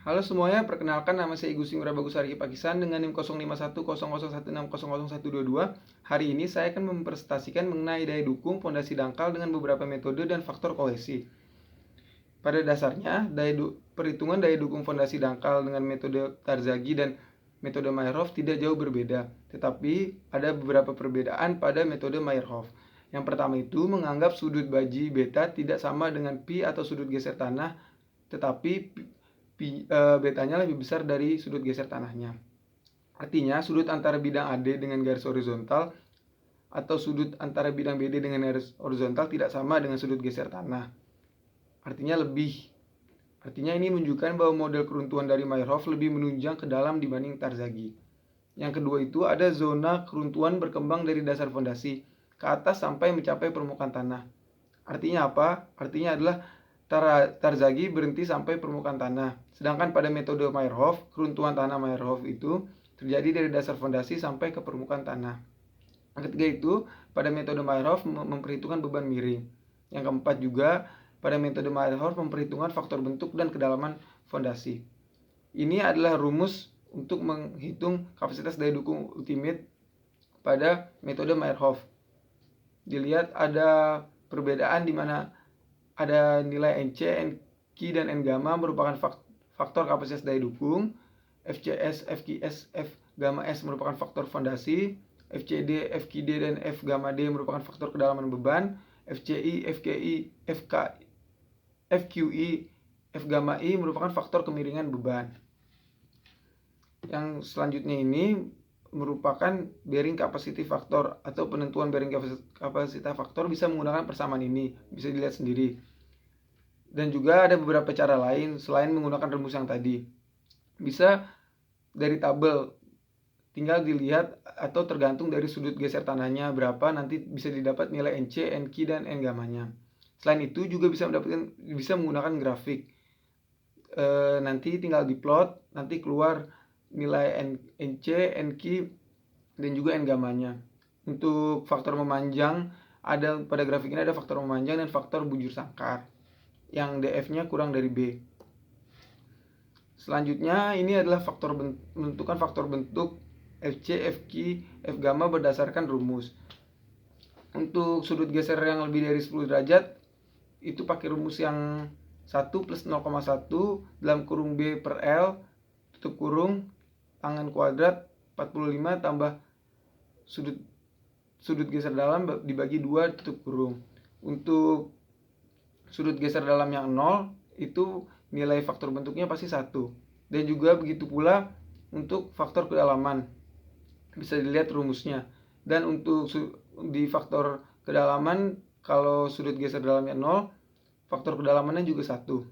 Halo semuanya, perkenalkan nama saya Igusti Ngurah Bagus Hariki Pakisan dengan NIM 051001601122. Hari ini saya akan mempresentasikan mengenai daya dukung fondasi dangkal dengan beberapa metode dan faktor kohesi. Pada dasarnya, perhitungan daya dukung fondasi dangkal dengan metode Tarzagi dan metode Meyerhof tidak jauh berbeda, tetapi ada beberapa perbedaan pada metode Meyerhof. Yang pertama itu menganggap sudut baji beta tidak sama dengan pi atau sudut geser tanah, tetapi betanya lebih besar dari sudut geser tanahnya. Artinya, sudut antara bidang AD dengan garis horizontal atau sudut antara bidang BD dengan garis horizontal tidak sama dengan sudut geser tanah. Artinya ini menunjukkan bahwa model keruntuhan dari Meyerhof lebih menunjang ke dalam dibanding Tarzagi. Yang kedua itu ada zona keruntuhan berkembang dari dasar fondasi ke atas sampai mencapai permukaan tanah. Artinya apa? Artinya adalah Tarzagi berhenti sampai permukaan tanah. Sedangkan pada metode Meyerhof, keruntuhan tanah Meyerhof itu terjadi dari dasar fondasi sampai ke permukaan tanah. Yang ketiga itu, pada metode Meyerhof memperhitungkan beban miring. Yang keempat juga, pada metode Meyerhof memperhitungkan faktor bentuk dan kedalaman fondasi. Ini adalah rumus untuk menghitung kapasitas daya dukung ultimate pada metode Meyerhof. Dilihat ada perbedaan di mana ada nilai NC, NQ, dan N gamma merupakan faktor kapasitas daya dukung. FCS, FQS, F gamma S merupakan faktor fondasi. FCD, FQD, dan F gamma D merupakan faktor kedalaman beban. FCI, FKI, FQI, F gamma I merupakan faktor kemiringan beban. Yang selanjutnya ini merupakan bearing capacity factor atau penentuan bearing capacity factor bisa menggunakan persamaan ini, bisa dilihat sendiri. Dan juga ada beberapa cara lain selain menggunakan rumus yang tadi. Bisa dari tabel, tinggal dilihat atau tergantung dari sudut geser tanahnya berapa, nanti bisa didapat nilai NC, NQ, dan N gamanya. Selain itu juga bisa menggunakan grafik. Nanti tinggal diplot, nanti keluar nilai NC, NQ, dan juga N gamanya. Untuk faktor memanjang, ada pada grafik ini ada faktor memanjang dan faktor bujur sangkar yang DF-nya kurang dari B. Selanjutnya ini adalah menentukan faktor bentuk FC, FQ, F gamma berdasarkan rumus. Untuk sudut geser yang lebih dari 10 derajat itu pakai rumus yang 1 plus 0,1 dalam kurung B per L tutup kurung tangan kuadrat 45 tambah sudut geser dalam dibagi 2 tutup kurung. Untuk sudut geser dalam yang 0 itu nilai faktor bentuknya pasti 1. Dan juga begitu pula untuk faktor kedalaman. Bisa dilihat rumusnya. Dan untuk di faktor kedalaman, kalau sudut geser dalamnya 0, faktor kedalamannya juga 1.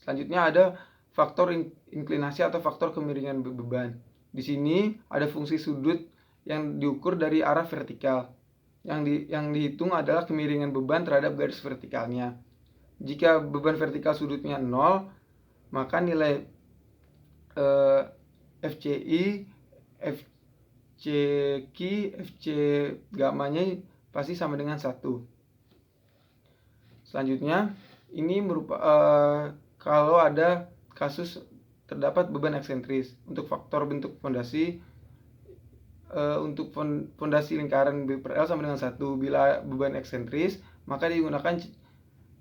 Selanjutnya ada faktor inklinasi atau faktor kemiringan beban. Di sini ada fungsi sudut yang diukur dari arah vertikal. Yang dihitung adalah kemiringan beban terhadap garis vertikalnya. Jika beban vertikal sudutnya 0, maka nilai FCI, FCQ, FC gamanya pasti sama dengan 1. Selanjutnya, ini kalau ada kasus terdapat beban eksentris. Untuk faktor bentuk fondasi, untuk fondasi lingkaran B per L sama dengan 1. Bila beban eksentris, maka digunakan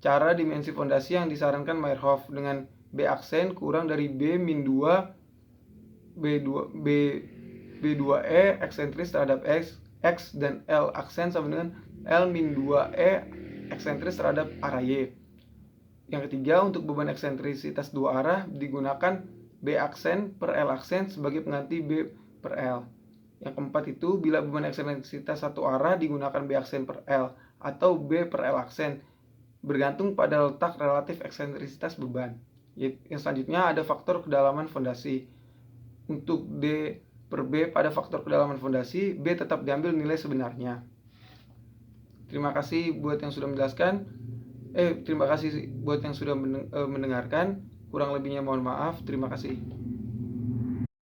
cara dimensi fondasi yang disarankan Meyerhof dengan B aksen kurang dari B min 2 B2E eksentris terhadap X dan L aksen sama dengan L min 2E eksentris terhadap arah Y. Yang ketiga, untuk beban eksentrisitas dua arah digunakan B aksen per L aksen sebagai pengganti B per L. Yang keempat itu, bila beban eksentrisitas satu arah digunakan B aksen per L atau B per L aksen, bergantung pada letak relatif eksentrisitas beban. Yang selanjutnya ada faktor kedalaman fondasi. Untuk D per B pada faktor kedalaman fondasi, B tetap diambil nilai sebenarnya. Terima kasih buat yang sudah menjelaskan. Terima kasih buat yang sudah mendengarkan. Kurang lebihnya mohon maaf. Terima kasih.